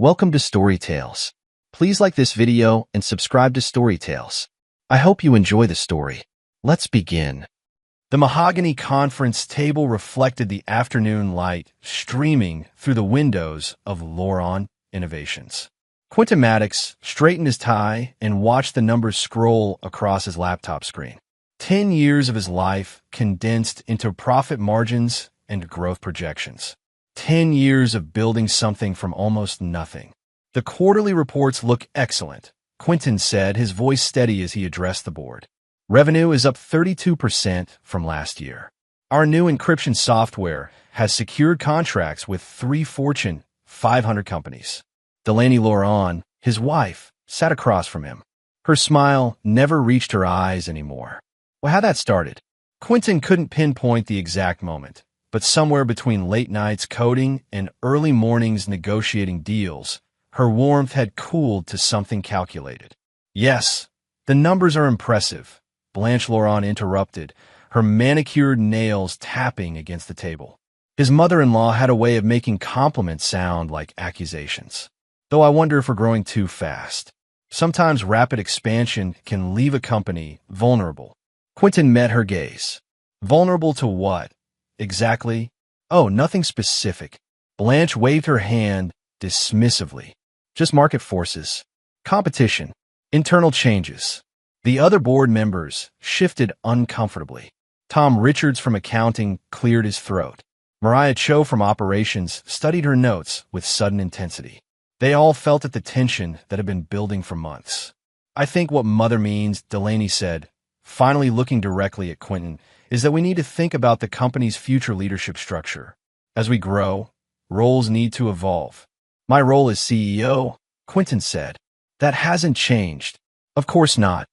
Welcome to Story Tales. Please like this video and subscribe to Story Tales. I hope you enjoy the story. Let's begin. The mahogany conference table reflected the afternoon light streaming through the windows of Loron Innovations. Quentin Maddox straightened his tie and watched the numbers scroll across his laptop screen. 10 years of his life condensed into profit margins and growth projections. 10 years of building something from almost nothing. The quarterly reports look excellent, Quentin said, his voice steady as he addressed the board. Revenue is up 32% from last year. Our new encryption software has secured contracts with 3 Fortune 500 companies. Delaney Loron, his wife, sat across from him. Her smile never reached her eyes anymore. Well, how that started? Quentin couldn't pinpoint the exact moment, but somewhere between late nights coding and early mornings negotiating deals, her warmth had cooled to something calculated. Yes, the numbers are impressive, Blanche Loron interrupted, her manicured nails tapping against the table. His mother-in-law had a way of making compliments sound like accusations. Though I wonder if we're growing too fast. Sometimes rapid expansion can leave a company vulnerable. Quentin met her gaze. Vulnerable to what? Exactly? Oh, nothing specific. Blanche waved her hand dismissively. Just market forces. Competition. Internal changes. The other board members shifted uncomfortably. Tom Richards from accounting cleared his throat. Mariah Cho from operations studied her notes with sudden intensity. They all felt at the tension that had been building for months. I think what mother means, Delaney said, finally looking directly at Quentin, is that we need to think about the company's future leadership structure. As we grow, roles need to evolve. My role as CEO, Quentin said. That hasn't changed. Of course not,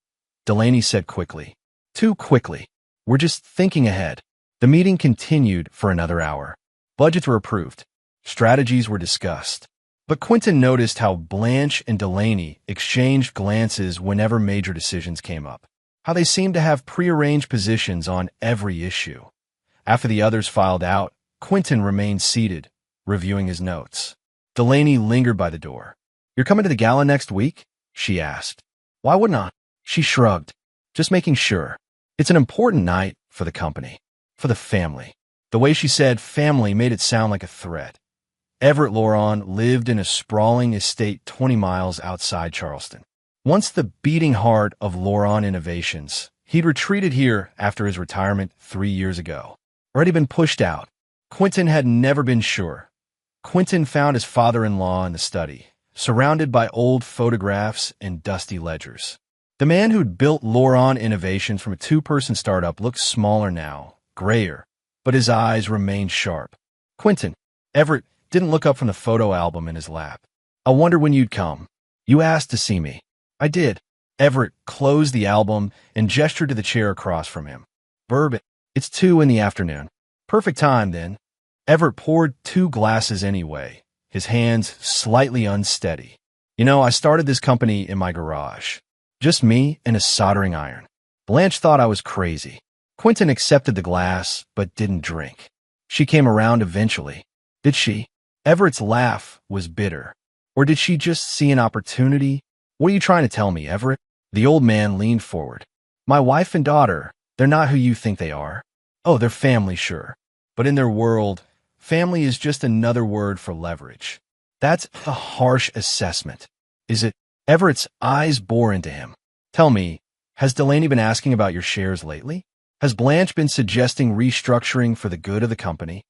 Delaney said quickly. Too quickly. We're just thinking ahead. The meeting continued for another hour. Budgets were approved. Strategies were discussed. But Quentin noticed how Blanche and Delaney exchanged glances whenever major decisions came up. How they seemed to have prearranged positions on every issue. After the others filed out, Quentin remained seated, reviewing his notes. Delaney lingered by the door. You're coming to the gala next week? She asked. Why wouldn't I? She shrugged. Just making sure. It's an important night for the company. For the family. The way she said family made it sound like a threat. Everett Loron lived in a sprawling estate 20 miles outside Charleston. Once the beating heart of Loron Innovations, he'd retreated here after his retirement 3 years ago. Already been pushed out. Quentin had never been sure. Quentin found his father-in-law in the study, surrounded by old photographs and dusty ledgers. The man who'd built Loron Innovations from a 2-person startup looked smaller now, grayer, but his eyes remained sharp. Quentin, Everett didn't look up from the photo album in his lap. I wonder when you'd come. You asked to see me. I did. Everett closed the album and gestured to the chair across from him. Bourbon. It's 2 in the afternoon. Perfect time, then. Everett poured 2 glasses anyway, his hands slightly unsteady. You know, I started this company in my garage. Just me and a soldering iron. Blanche thought I was crazy. Quentin accepted the glass, but didn't drink. She came around eventually. Did she? Everett's laugh was bitter. Or did she just see an opportunity? What are you trying to tell me, Everett? The old man leaned forward. My wife and daughter, they're not who you think they are. Oh, they're family, sure. But in their world, family is just another word for leverage. That's a harsh assessment. Is it? Everett's eyes bore into him. Tell me, has Delaney been asking about your shares lately? Has Blanche been suggesting restructuring for the good of the company?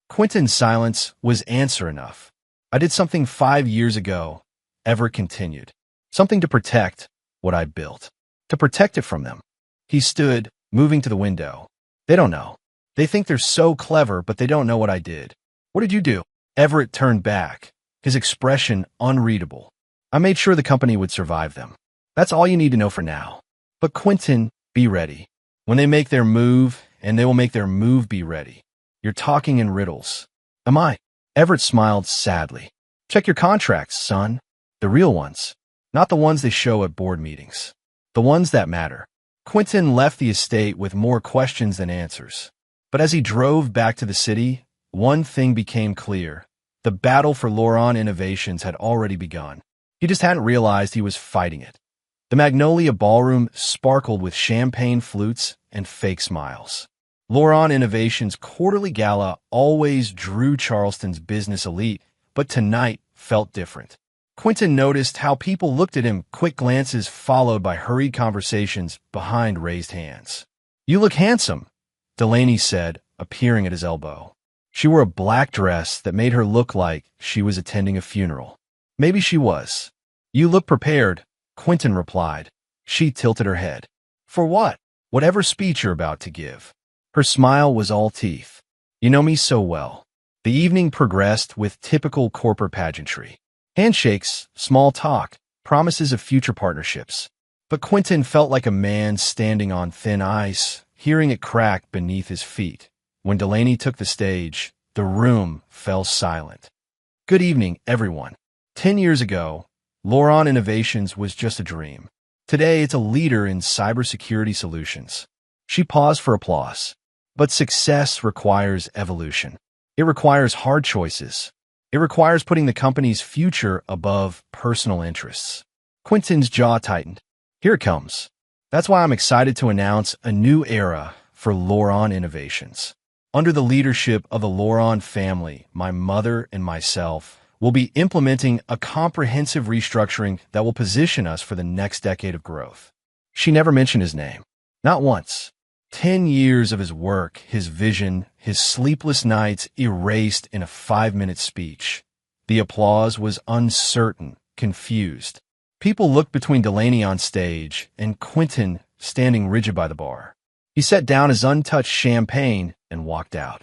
Quentin's silence was answer enough. I did something 5 years ago, Everett continued. Something to protect what I built. To protect it from them. He stood, moving to the window. They don't know. They think they're so clever, but they don't know what I did. What did you do? Everett turned back, his expression unreadable. I made sure the company would survive them. That's all you need to know for now. But Quentin, be ready. When they make their move, and they will make their move be ready. You're talking in riddles. Am I? Everett smiled sadly. Check your contracts, son. The real ones. Not the ones they show at board meetings. The ones that matter. Quentin left the estate with more questions than answers. But as he drove back to the city, one thing became clear. The battle for Loron Innovations had already begun. He just hadn't realized he was fighting it. The Magnolia Ballroom sparkled with champagne flutes and fake smiles. Loron Innovations' quarterly gala always drew Charleston's business elite, but tonight felt different. Quentin noticed how people looked at him, quick glances followed by hurried conversations behind raised hands. "You look handsome," Delaney said, appearing at his elbow. She wore a black dress that made her look like she was attending a funeral. Maybe she was. "You look prepared," Quentin replied. She tilted her head. "For what?" "Whatever speech you're about to give." Her smile was all teeth. "You know me so well." The evening progressed with typical corporate pageantry. Handshakes, small talk, promises of future partnerships. But Quentin felt like a man standing on thin ice, hearing it crack beneath his feet. When Delaney took the stage, the room fell silent. "Good evening, everyone." 10 years ago, Loron Innovations was just a dream. Today, it's a leader in cybersecurity solutions. She paused for applause. But success requires evolution. It requires hard choices. It requires putting the company's future above personal interests. Quentin's jaw tightened. Here it comes. That's why I'm excited to announce a new era for Loron Innovations. Under the leadership of the Loron family, my mother and myself will be implementing a comprehensive restructuring that will position us for the next decade of growth. She never mentioned his name. Not once. 10 years of his work, his vision, his sleepless nights erased in a 5-minute speech. The applause was uncertain, confused. People looked between Delaney on stage and Quentin standing rigid by the bar. He set down his untouched champagne and walked out.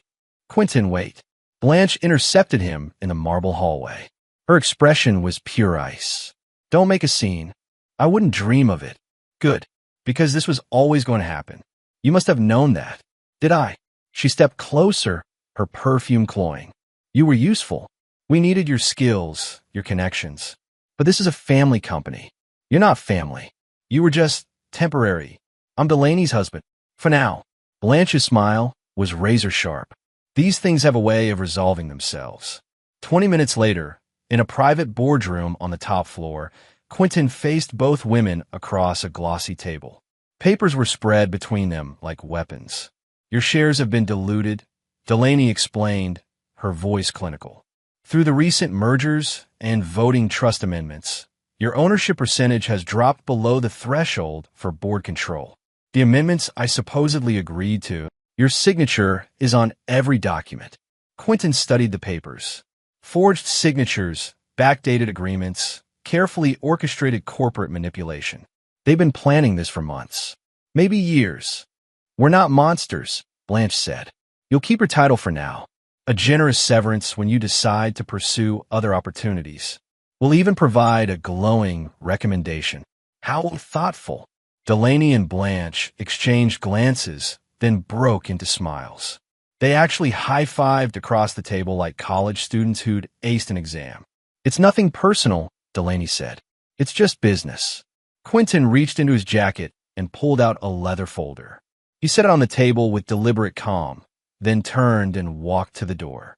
"Quentin, wait." Blanche intercepted him in the marble hallway. Her expression was pure ice. "Don't make a scene. I wouldn't dream of it." "Good, because this was always going to happen. You must have known that." "Did I?" She stepped closer, her perfume cloying. "You were useful. We needed your skills, your connections. But this is a family company. You're not family. You were just temporary. I'm Delaney's husband. For now." Blanche's smile was razor sharp. These things have a way of resolving themselves. 20 minutes later, in a private boardroom on the top floor, Quentin faced both women across a glossy table. Papers were spread between them like weapons. "Your shares have been diluted," Delaney explained, her voice clinical. "Through the recent mergers and voting trust amendments, your ownership percentage has dropped below the threshold for board control. The amendments I supposedly agreed to, your signature is on every document." Quentin studied the papers. Forged signatures, backdated agreements, carefully orchestrated corporate manipulation. They've been planning this for months, maybe years. "We're not monsters," Blanche said. "You'll keep your title for now. A generous severance when you decide to pursue other opportunities. We'll even provide a glowing recommendation." How thoughtful. Delaney and Blanche exchanged glances, then broke into smiles. They actually high-fived across the table like college students who'd aced an exam. "It's nothing personal," Delaney said. "It's just business." Quentin reached into his jacket and pulled out a leather folder. He set it on the table with deliberate calm, then turned and walked to the door.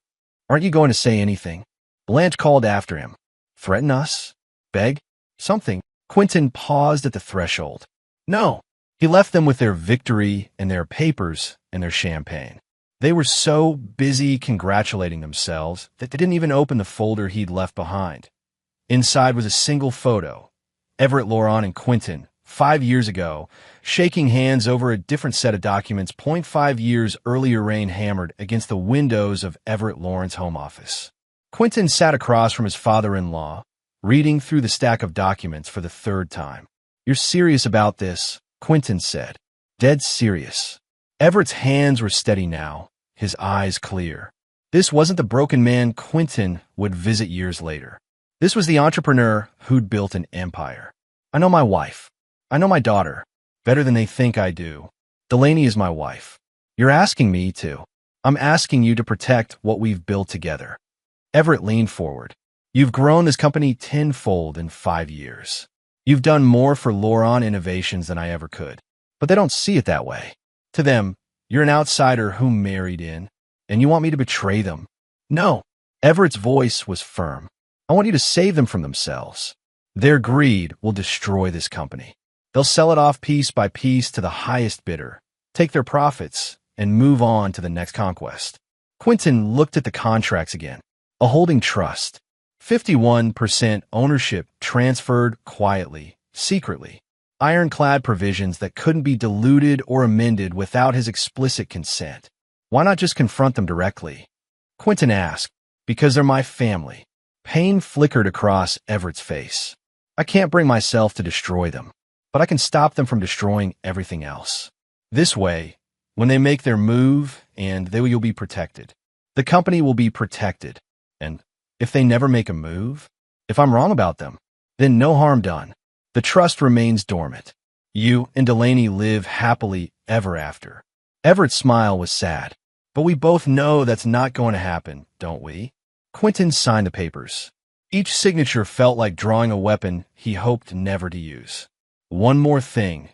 "Aren't you going to say anything?" Blanche called after him. "Threaten us? Beg? Something?" Quentin paused at the threshold. "No." He left them with their victory and their papers and their champagne. They were so busy congratulating themselves that they didn't even open the folder he'd left behind. Inside was a single photo. Everett Loron and Quentin, 5 years ago, shaking hands over a different set of documents 0.5 years earlier rain hammered against the windows of Everett Loron's home office. Quentin sat across from his father-in-law, reading through the stack of documents for the 3rd time. "You're serious about this," Quentin said. "Dead serious." Everett's hands were steady now, his eyes clear. This wasn't the broken man Quentin would visit years later. This was the entrepreneur who'd built an empire. "I know my wife. I know my daughter. Better than they think I do. Delaney is my wife. You're asking me to. I'm asking you to protect what we've built together." Everett leaned forward. "You've grown this company tenfold in 5 years. You've done more for Loron Innovations than I ever could. But they don't see it that way. To them, you're an outsider who married in, and you want me to betray them." "No." Everett's voice was firm. I want you to save them from themselves. Their greed will destroy this company. They'll sell it off piece by piece to the highest bidder, take their profits, and move on to the next conquest. Quentin looked at the contracts again. A holding trust. 51% ownership transferred quietly, secretly. Ironclad provisions that couldn't be diluted or amended without his explicit consent. Why not just confront them directly? Quentin asked. Because they're my family. Pain flickered across Everett's face. I can't bring myself to destroy them, but I can stop them from destroying everything else. This way, when they make their move, you'll be protected. The company will be protected. And if they never make a move, if I'm wrong about them, then no harm done. The trust remains dormant. You and Delaney live happily ever after. Everett's smile was sad. But we both know that's not going to happen, don't we? Quentin signed the papers. Each signature felt like drawing a weapon he hoped never to use. One more thing,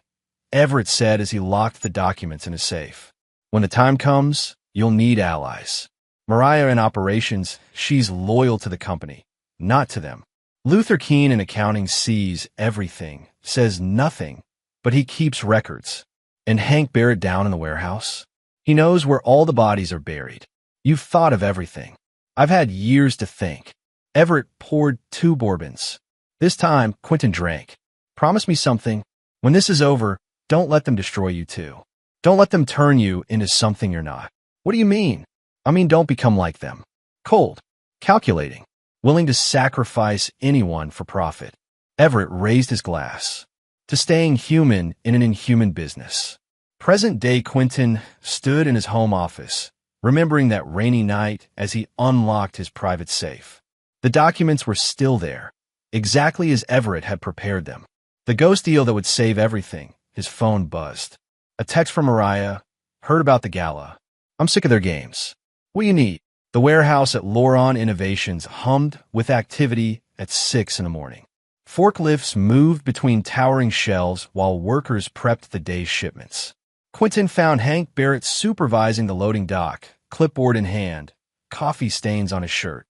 Everett said as he locked the documents in a safe. When the time comes, you'll need allies. Mariah in operations, she's loyal to the company, not to them. Luther Keene in accounting sees everything, says nothing, but he keeps records. And Hank Barrett down in the warehouse? He knows where all the bodies are buried. You've thought of everything. I've had years to think. Everett poured 2 bourbons. This time, Quentin drank. Promise me something. When this is over, don't let them destroy you too. Don't let them turn you into something you're not. What do you mean? I mean, don't become like them. Cold. Calculating. Willing to sacrifice anyone for profit. Everett raised his glass. To staying human in an inhuman business. Present-day Quentin stood in his home office, remembering that rainy night as he unlocked his private safe. The documents were still there, exactly as Everett had prepared them. The ghost deal that would save everything. His phone buzzed. A text from Mariah. Heard about the gala. I'm sick of their games. What do you need? The warehouse at Loron Innovations hummed with activity at 6 in the morning. Forklifts moved between towering shelves while workers prepped the day's shipments. Quentin found Hank Barrett supervising the loading dock, clipboard in hand, coffee stains on his shirt.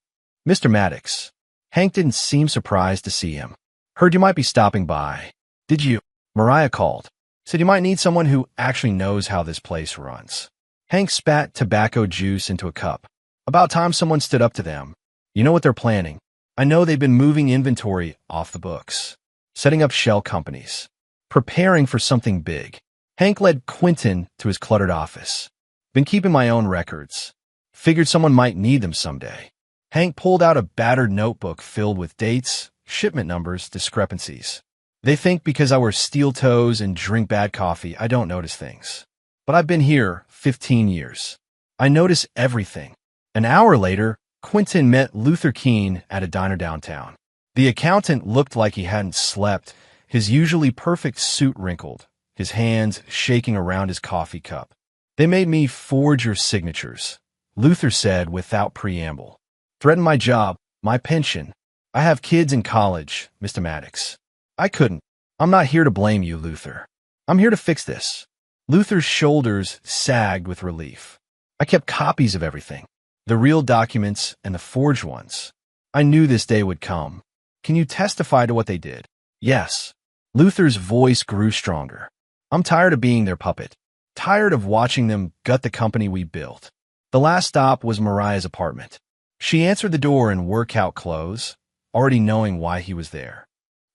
Mr. Maddox. Hank didn't seem surprised to see him. Heard you might be stopping by. Did you? Mariah called. Said you might need someone who actually knows how this place runs. Hank spat tobacco juice into a cup. About time someone stood up to them. You know what they're planning. I know they've been moving inventory off the books, setting up shell companies, preparing for something big. Hank led Quentin to his cluttered office. Been keeping my own records. Figured someone might need them someday. Hank pulled out a battered notebook filled with dates, shipment numbers, discrepancies. They think because I wear steel toes and drink bad coffee, I don't notice things. But I've been here 15 years. I notice everything. An hour later, Quentin met Luther Keene at a diner downtown. The accountant looked like he hadn't slept, his usually perfect suit wrinkled, his hands shaking around his coffee cup. They made me forge your signatures, Luther said without preamble. Threatened my job, my pension. I have kids in college, Mr. Maddox. I couldn't. I'm not here to blame you, Luther. I'm here to fix this. Luther's shoulders sagged with relief. I kept copies of everything. The real documents and the forged ones. I knew this day would come. Can you testify to what they did? Yes. Luther's voice grew stronger. I'm tired of being their puppet. Tired of watching them gut the company we built. The last stop was Mariah's apartment. She answered the door in workout clothes, already knowing why he was there.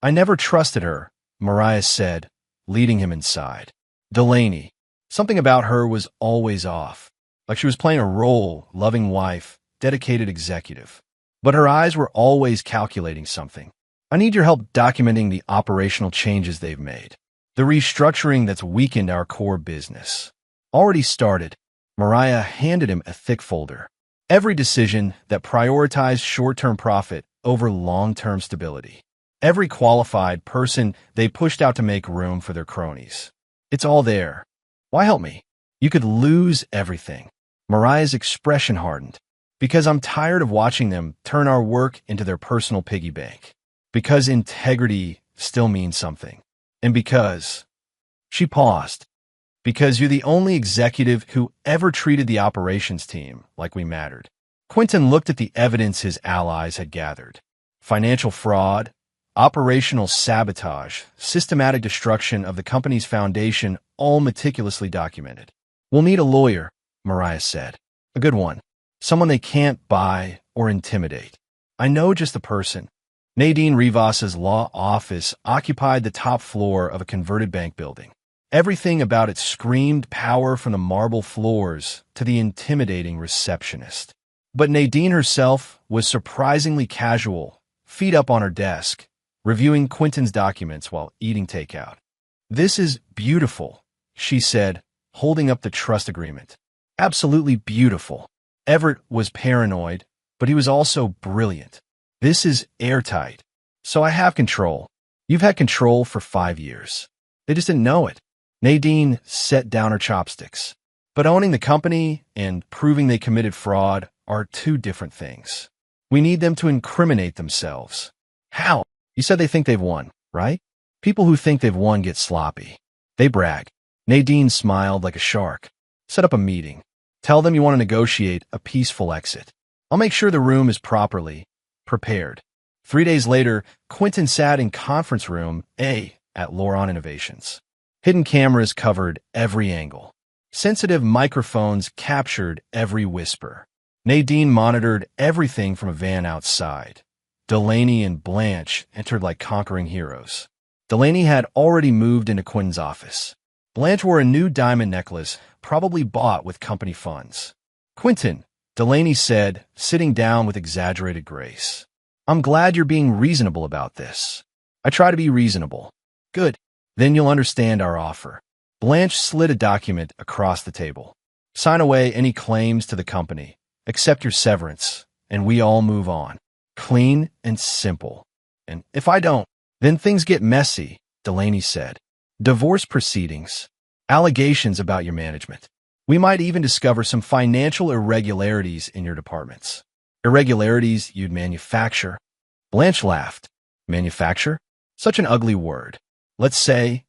I never trusted her, Mariah said, leading him inside. Delaney. Something about her was always off. Like she was playing a role, loving wife, dedicated executive. But her eyes were always calculating something. I need your help documenting the operational changes they've made. The restructuring that's weakened our core business. Already started. Mariah handed him a thick folder. Every decision that prioritized short-term profit over long-term stability. Every qualified person they pushed out to make room for their cronies. It's all there. Why help me? You could lose everything. Mariah's expression hardened. Because I'm tired of watching them turn our work into their personal piggy bank. Because integrity still means something. And because... She paused. Because you're the only executive who ever treated the operations team like we mattered. Quentin looked at the evidence his allies had gathered. Financial fraud, operational sabotage, systematic destruction of the company's foundation, all meticulously documented. We'll need a lawyer, Mariah said. A good one. Someone they can't buy or intimidate. I know just the person. Nadine Rivas's law office occupied the top floor of a converted bank building. Everything about it screamed power from the marble floors to the intimidating receptionist. But Nadine herself was surprisingly casual, feet up on her desk, reviewing Quentin's documents while eating takeout. "This is beautiful," she said, holding up the trust agreement. "Absolutely beautiful." Everett was paranoid, but he was also brilliant. "This is airtight. So I have control. You've had control for 5 years. They just didn't know it." Nadine set down her chopsticks. But owning the company and proving they committed fraud are two different things. We need them to incriminate themselves. How? You said they think they've won, right? People who think they've won get sloppy. They brag. Nadine smiled like a shark. Set up a meeting. Tell them you want to negotiate a peaceful exit. I'll make sure the room is properly prepared. 3 days later, Quentin sat in conference room A at Loron Innovations. Hidden cameras covered every angle. Sensitive microphones captured every whisper. Nadine monitored everything from a van outside. Delaney and Blanche entered like conquering heroes. Delaney had already moved into Quentin's office. Blanche wore a new diamond necklace, probably bought with company funds. "Quentin," Delaney said, sitting down with exaggerated grace. "I'm glad you're being reasonable about this." "I try to be reasonable." "Good. Then you'll understand our offer." Blanche slid a document across the table. "Sign away any claims to the company. Accept your severance, and we all move on. Clean and simple. And if I don't, then things get messy," Delaney said. "Divorce proceedings, allegations about your management. We might even discover some financial irregularities in your departments. Irregularities you'd manufacture." Blanche laughed. "Manufacture? Such an ugly word. Let's say,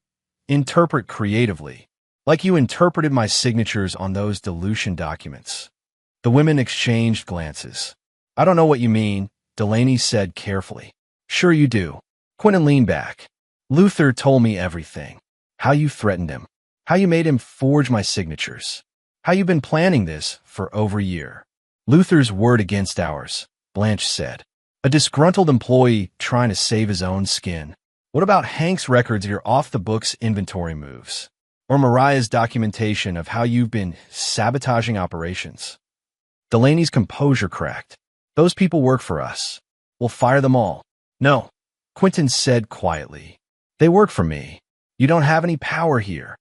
interpret creatively, like you interpreted my signatures on those dilution documents." The women exchanged glances. "I don't know what you mean," Delaney said carefully. "Sure you do." Quentin leaned back. "Luther told me everything. How you threatened him. How you made him forge my signatures. How you've been planning this for over a year." "Luther's word against ours," Blanche said. "A disgruntled employee trying to save his own skin. What about Hank's records of your off-the-books inventory moves? Or Mariah's documentation of how you've been sabotaging operations?" Delaney's composure cracked. "Those people work for us. We'll fire them all." "No," Quentin said quietly. "They work for me. You don't have any power here."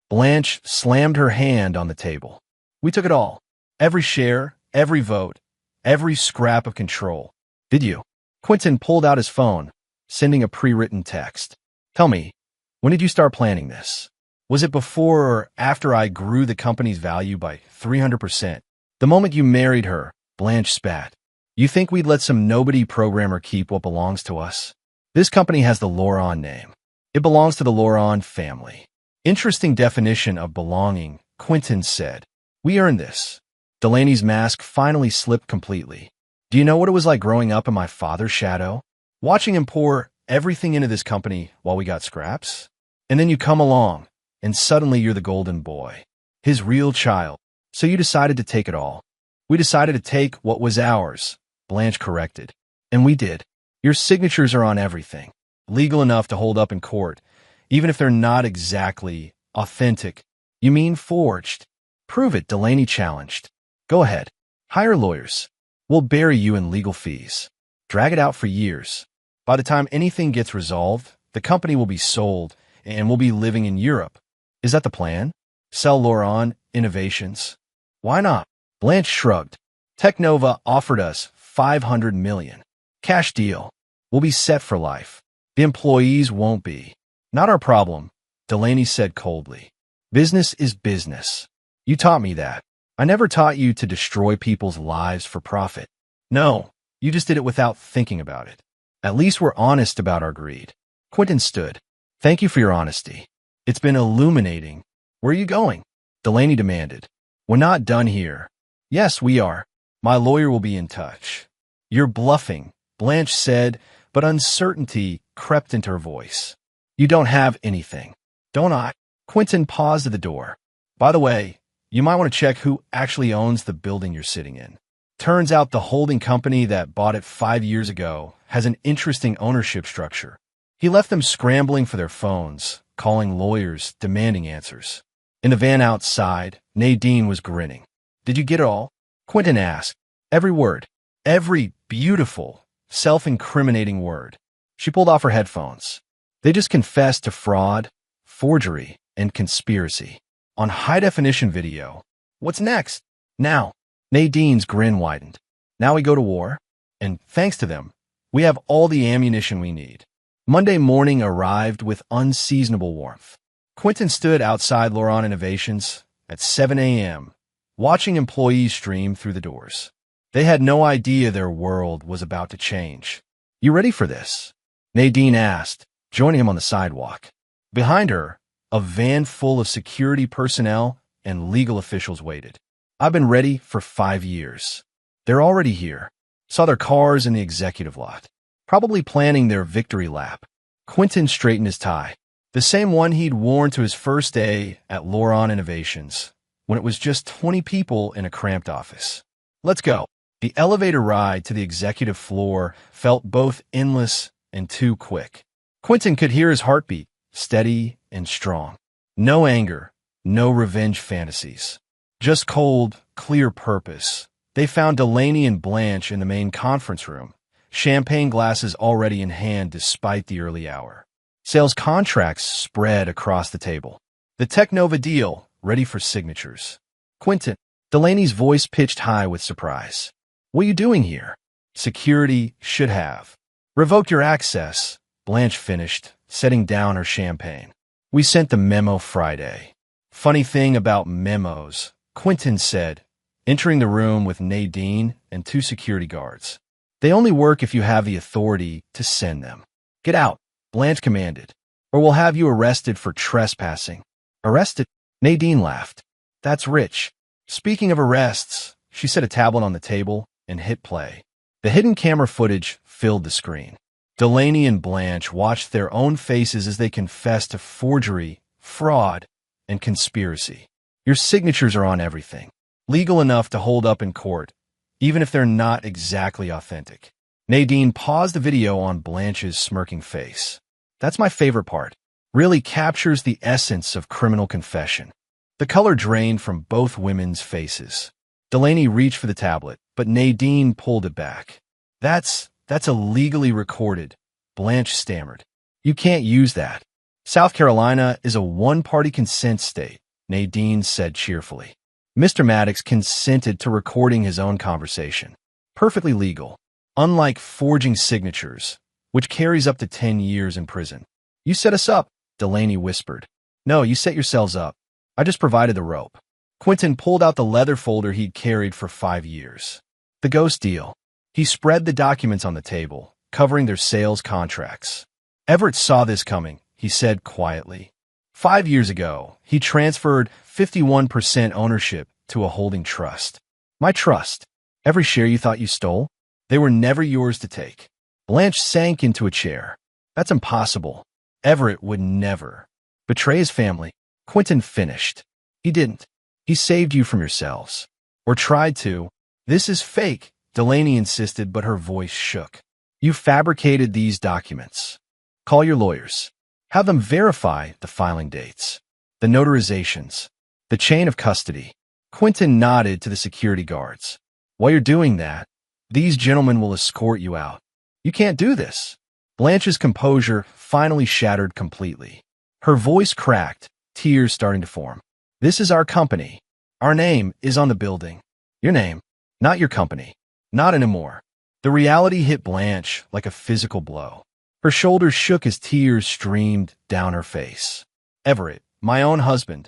Blanche slammed her hand on the table. "We took it all. Every share, every vote, every scrap of control." "Did you?" Quentin pulled out his phone, sending a pre-written text. "Tell me, when did you start planning this? Was it before or after I grew the company's value by 300%? "The moment you married her," Blanche spat. "You think we'd let some nobody programmer keep what belongs to us? This company has the Loron name. It belongs to the Loron family." "Interesting definition of belonging," Quentin said. "We earned this." Delaney's mask finally slipped completely. "Do you know what it was like growing up in my father's shadow? Watching him pour everything into this company while we got scraps? And then you come along, and suddenly you're the golden boy. His real child. So you decided to take it all." "We decided to take what was ours," Blanche corrected. "And we did. Your signatures are on everything. Legal enough to hold up in court, even if they're not exactly authentic." "You mean forged?" "Prove it," Delaney challenged. "Go ahead. Hire lawyers. We'll bury you in legal fees. Drag it out for years. By the time anything gets resolved, the company will be sold, and we'll be living in Europe. Is that the plan? Sell Loron Innovations?" "Why not?" Blanche shrugged. "Technova offered us $500 million. Cash deal. We'll be set for life. The employees won't be." "Not our problem," Delaney said coldly. "Business is business. You taught me that. I never taught you to destroy people's lives for profit. No, you just did it without thinking about it. At least we're honest about our greed." Quentin stood. "Thank you for your honesty. It's been illuminating." "Where are you going?" Delaney demanded. "We're not done here." "Yes, we are." My lawyer will be in touch. You're bluffing, Blanche said, but uncertainty crept into her voice. You don't have anything. Don't I? Quentin paused at the door. By the way, you might want to check who actually owns the building you're sitting in. Turns out the holding company that bought it 5 years ago has an interesting ownership structure. He left them scrambling for their phones, calling lawyers, demanding answers. In the van outside, Nadine was grinning. Did you get it all? Quentin asked. Every word. Every beautiful, self-incriminating word. She pulled off her headphones. They just confessed to fraud, forgery, and conspiracy. On high-definition video. What's next? Now. Nadine's grin widened. Now we go to war? And thanks to them, we have all the ammunition we need. Monday morning arrived with unseasonable warmth. Quentin stood outside Laurent Innovations at 7 a.m., watching employees stream through the doors. They had no idea their world was about to change. You ready for this? Nadine asked, joining him on the sidewalk. Behind her, a van full of security personnel and legal officials waited. I've been ready for 5 years. They're already here. Saw their cars in the executive lot, probably planning their victory lap. Quentin straightened his tie, the same one he'd worn to his first day at Laurent Innovations, when it was just 20 people in a cramped office. Let's go. The elevator ride to the executive floor felt both endless and too quick. Quentin could hear his heartbeat, steady and strong. No anger, no revenge fantasies. Just cold, clear purpose. They found Delaney and Blanche in the main conference room, champagne glasses already in hand despite the early hour. Sales contracts spread across the table. The Technova deal, ready for signatures. Quentin, Delaney's voice pitched high with surprise. What are you doing here? Security should have. Revoked your access, Blanche finished, setting down her champagne. We sent the memo Friday. Funny thing about memos, Quentin said, entering the room with Nadine and 2 security guards. They only work if you have the authority to send them. Get out, Blanche commanded, or we'll have you arrested for trespassing. Arrested? Nadine laughed. That's rich. Speaking of arrests, she set a tablet on the table and hit play. The hidden camera footage filled the screen. Delaney and Blanche watched their own faces as they confessed to forgery, fraud, and conspiracy. Your signatures are on everything. Legal enough to hold up in court, even if they're not exactly authentic. Nadine paused the video on Blanche's smirking face. That's my favorite part. Really captures the essence of criminal confession. The color drained from both women's faces. Delaney reached for the tablet, but Nadine pulled it back. That's illegally recorded, Blanche stammered. You can't use that. South Carolina is a one-party consent state, Nadine said cheerfully. Mr. Maddox consented to recording his own conversation. Perfectly legal, unlike forging signatures, which carries up to 10 years in prison. You set us up, Delaney whispered. No, you set yourselves up. I just provided the rope. Quentin pulled out the leather folder he'd carried for 5 years. The ghost deal. He spread the documents on the table, covering their sales contracts. Everett saw this coming, he said quietly. 5 years ago, he transferred 51% ownership to a holding trust. My trust. Every share you thought you stole? They were never yours to take. Blanche sank into a chair. That's impossible. Everett would never. Betray his family. Quentin finished. He didn't. He saved you from yourselves. Or tried to. This is fake, Delaney insisted, but her voice shook. You fabricated these documents. Call your lawyers. Have them verify the filing dates, the notarizations, the chain of custody. Quentin nodded to the security guards. While you're doing that, these gentlemen will escort you out. You can't do this. Blanche's composure finally shattered completely. Her voice cracked, tears starting to form. This is our company. Our name is on the building. Your name, not your company. Not anymore. The reality hit Blanche like a physical blow. Her shoulders shook as tears streamed down her face. Everett, my own husband.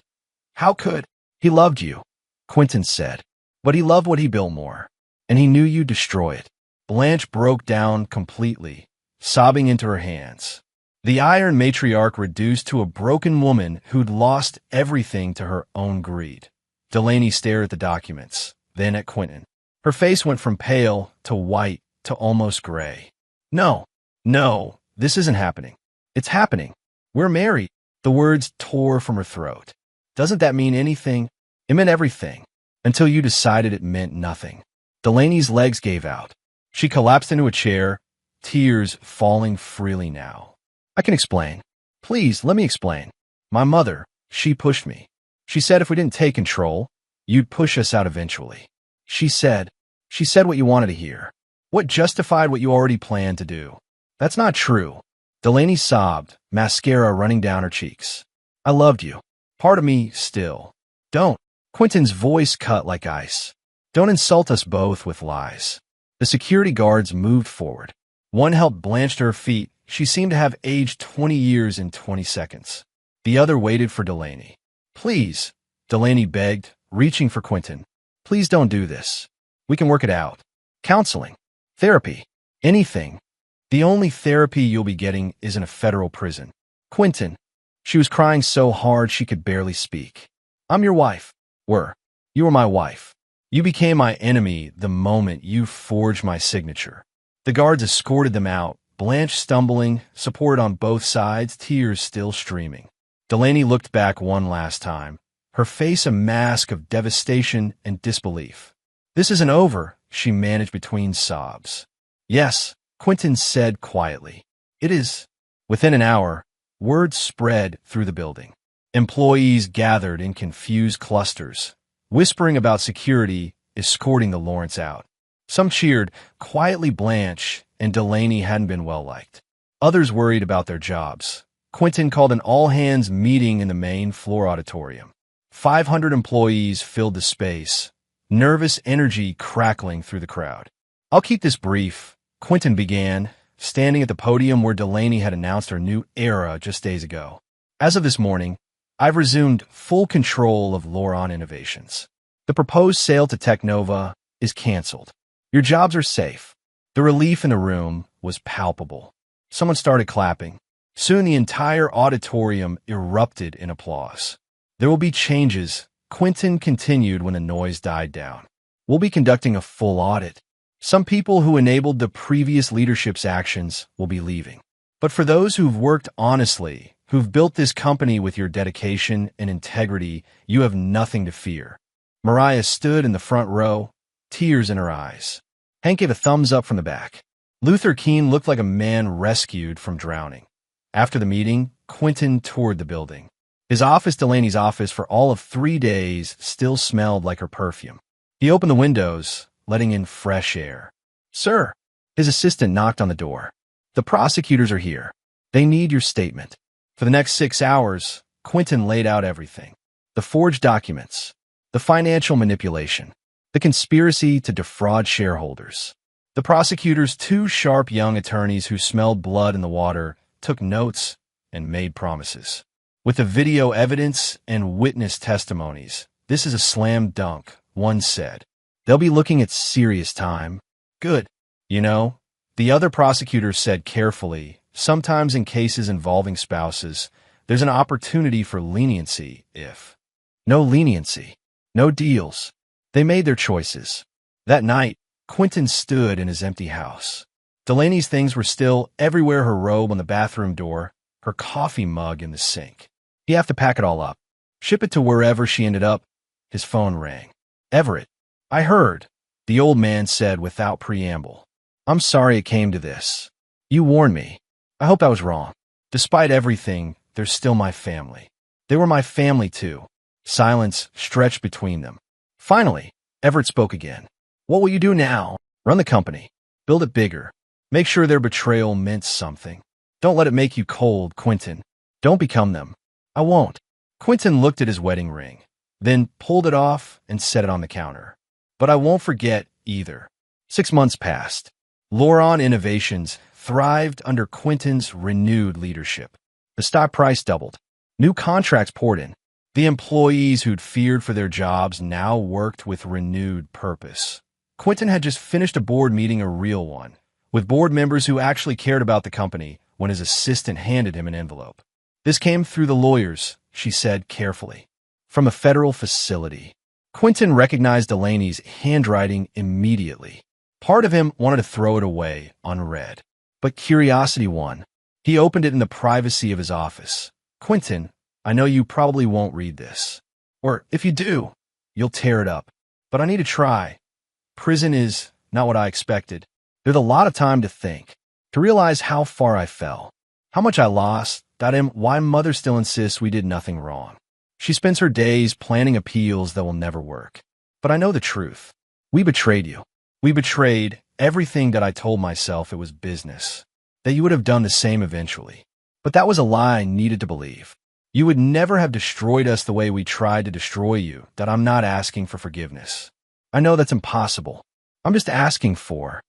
How could? He loved you, Quentin said. But he loved what he built more. And he knew you'd destroy it. Blanche broke down completely, sobbing into her hands. The iron matriarch reduced to a broken woman who'd lost everything to her own greed. Delaney stared at the documents, then at Quentin. Her face went from pale to white to almost gray. No, no, this isn't happening. It's happening. We're married. The words tore from her throat. Doesn't that mean anything? It meant everything. Until you decided it meant nothing. Delaney's legs gave out. She collapsed into a chair, tears falling freely now. I can explain. Please, let me explain. My mother, she pushed me. She said if we didn't take control, you'd push us out eventually. She said what you wanted to hear. What justified what you already planned to do. That's not true. Delaney sobbed, mascara running down her cheeks. I loved you. Part of me still. Don't. Quentin's voice cut like ice. Don't insult us both with lies. The security guards moved forward. One helped Blanche to her feet. She seemed to have aged 20 years in 20 seconds. The other waited for Delaney. Please, Delaney begged, reaching for Quentin. Please don't do this. We can work it out. Counseling. Therapy. Anything. The only therapy you'll be getting is in a federal prison. Quentin. She was crying so hard she could barely speak. I'm your wife. You were my wife. You became my enemy the moment you forged my signature. The guards escorted them out, Blanche stumbling, supported on both sides, tears still streaming. Delaney looked back one last time, her face a mask of devastation and disbelief. This isn't over, she managed between sobs. Yes, Quentin said quietly. It is. Within an hour, word spread through the building. Employees gathered in confused clusters, whispering about security escorting the Lawrence out. Some cheered, quietly Blanche and Delaney hadn't been well-liked. Others worried about their jobs. Quentin called an all-hands meeting in the main floor auditorium. 500 employees filled the space, nervous energy crackling through the crowd. I'll keep this brief, Quentin began, standing at the podium where Delaney had announced her new era just days ago. As of this morning, I've resumed full control of Loron Innovations. The proposed sale to Technova is canceled. Your jobs are safe. The relief in the room was palpable. Someone started clapping. Soon the entire auditorium erupted in applause. There will be changes, Quentin continued when the noise died down. We'll be conducting a full audit. Some people who enabled the previous leadership's actions will be leaving. But for those who've worked honestly, who've built this company with your dedication and integrity, you have nothing to fear. Mariah stood in the front row, tears in her eyes. Hank gave a thumbs up from the back. Luther Keene looked like a man rescued from drowning. After the meeting, Quentin toured the building. His office, Delaney's office, for all of 3 days still smelled like her perfume. He opened the windows, letting in fresh air. Sir, his assistant knocked on the door. The prosecutors are here. They need your statement. For the next 6 hours, Quentin laid out everything. The forged documents, the financial manipulation, the conspiracy to defraud shareholders. The prosecutors, 2 sharp young attorneys who smelled blood in the water, took notes and made promises. With the video evidence and witness testimonies, this is a slam dunk, one said. They'll be looking at serious time. Good. You know, the other prosecutors said carefully, sometimes in cases involving spouses, there's an opportunity for leniency if. No leniency. No deals. They made their choices. That night, Quentin stood in his empty house. Delaney's things were still everywhere, her robe on the bathroom door, her coffee mug in the sink. He'd have to pack it all up, ship it to wherever she ended up. His phone rang. Everett. I heard, the old man said without preamble. I'm sorry it came to this. You warned me. I hope I was wrong. Despite everything, they're still my family. They were my family too. Silence stretched between them. Finally, Everett spoke again. What will you do now? Run the company. Build it bigger. Make sure their betrayal meant something. Don't let it make you cold, Quentin. Don't become them. I won't. Quentin looked at his wedding ring, then pulled it off and set it on the counter. But I won't forget either. 6 months passed. Loron Innovations thrived under Quentin's renewed leadership. The stock price doubled. New contracts poured in. The employees who'd feared for their jobs now worked with renewed purpose. Quentin had just finished a board meeting, a real one, with board members who actually cared about the company, when his assistant handed him an envelope. This came through the lawyers, she said carefully. From a federal facility. Quentin recognized Delaney's handwriting immediately. Part of him wanted to throw it away unread, but curiosity won. He opened it in the privacy of his office. "Quentin, I know you probably won't read this. Or if you do, you'll tear it up. But I need to try. Prison is not what I expected. There's a lot of time to think, to realize how far I fell, how much I lost, why Mother still insists we did nothing wrong. She spends her days planning appeals that will never work. But I know the truth. We betrayed you. We betrayed everything that I told myself it was business, that you would have done the same eventually. But that was a lie I needed to believe. You would never have destroyed us the way we tried to destroy you, that I'm not asking for forgiveness. I know that's impossible. I'm just asking for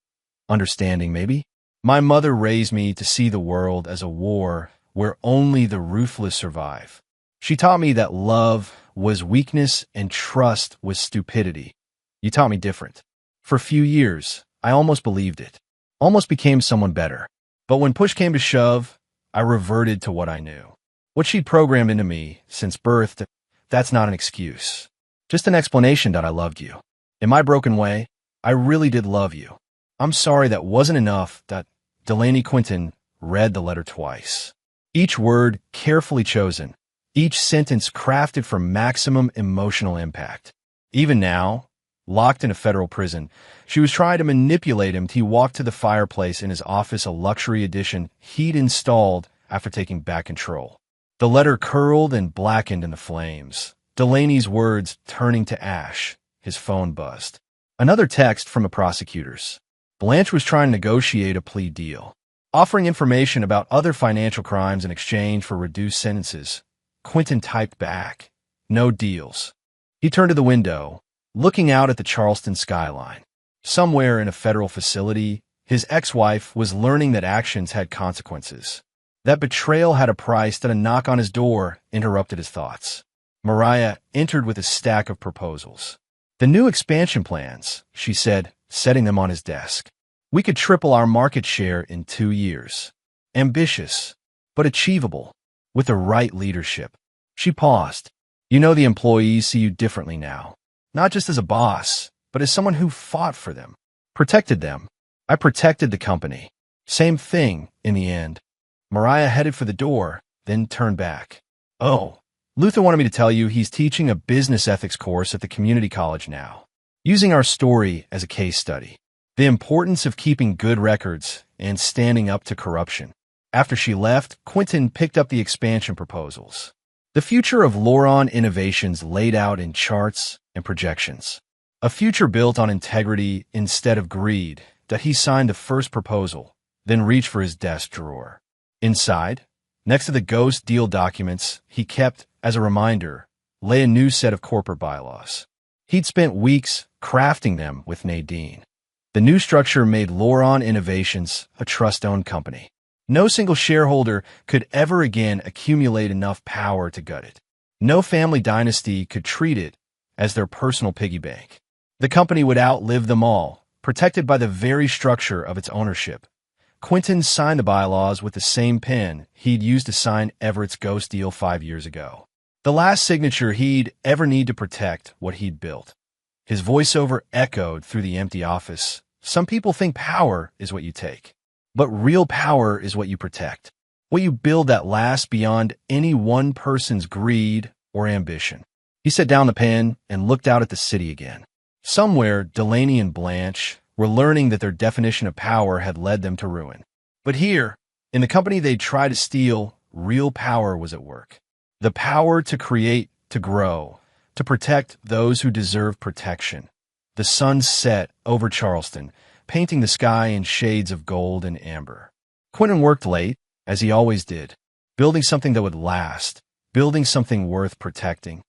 understanding, maybe. My mother raised me to see the world as a war where only the ruthless survive. She taught me that love was weakness and trust was stupidity. You taught me different. For a few years, I almost believed it, almost became someone better. But when push came to shove, I reverted to what I knew. What she'd programmed into me since birth, that's not an excuse. Just an explanation that I loved you. In my broken way, I really did love you. I'm sorry that wasn't enough. That Delaney Quentin read the letter twice. Each word carefully chosen, each sentence crafted for maximum emotional impact. Even now, locked in a federal prison, she was trying to manipulate him till he walked to the fireplace in his office, a luxury addition he'd installed after taking back control. The letter curled and blackened in the flames. Delaney's words turning to ash. His phone buzzed. Another text from the prosecutors. Blanche was trying to negotiate a plea deal, offering information about other financial crimes in exchange for reduced sentences. Quentin typed back, "No deals." He turned to the window, looking out at the Charleston skyline. Somewhere in a federal facility, his ex-wife was learning that actions had consequences. That betrayal had a price. That a knock on his door interrupted his thoughts. Mariah entered with a stack of proposals. "The new expansion plans," she said, setting them on his desk. "We could triple our market share in 2 years. Ambitious, but achievable, with the right leadership." She paused. "You know, the employees see you differently now. Not just as a boss, but as someone who fought for them, protected them. I protected the company. Same thing in the end." Mariah headed for the door, then turned back. "Oh, Luther wanted me to tell you he's teaching a business ethics course at the community college now, using our story as a case study. The importance of keeping good records and standing up to corruption." After she left, Quentin picked up the expansion proposals. The future of Loron Innovations laid out in charts and projections. A future built on integrity instead of greed. That he signed the first proposal, then reached for his desk drawer. Inside, next to the ghost deal documents he kept as a reminder, lay a new set of corporate bylaws. He'd spent weeks crafting them with Nadine. The new structure made Loron Innovations a trust-owned company. No single shareholder could ever again accumulate enough power to gut it. No family dynasty could treat it as their personal piggy bank. The company would outlive them all, protected by the very structure of its ownership. Quentin signed the bylaws with the same pen he'd used to sign Everett's ghost deal 5 years ago. The last signature he'd ever need to protect what he'd built. His voiceover echoed through the empty office. "Some people think power is what you take, but real power is what you protect. What you build that lasts beyond any one person's greed or ambition." He set down the pen and looked out at the city again. Somewhere, Delaney and Blanche were learning that their definition of power had led them to ruin. But here, in the company they'd tried to steal, real power was at work. The power to create, to grow, to protect those who deserve protection. The sun set over Charleston, painting the sky in shades of gold and amber. Quentin worked late, as he always did, building something that would last, building something worth protecting.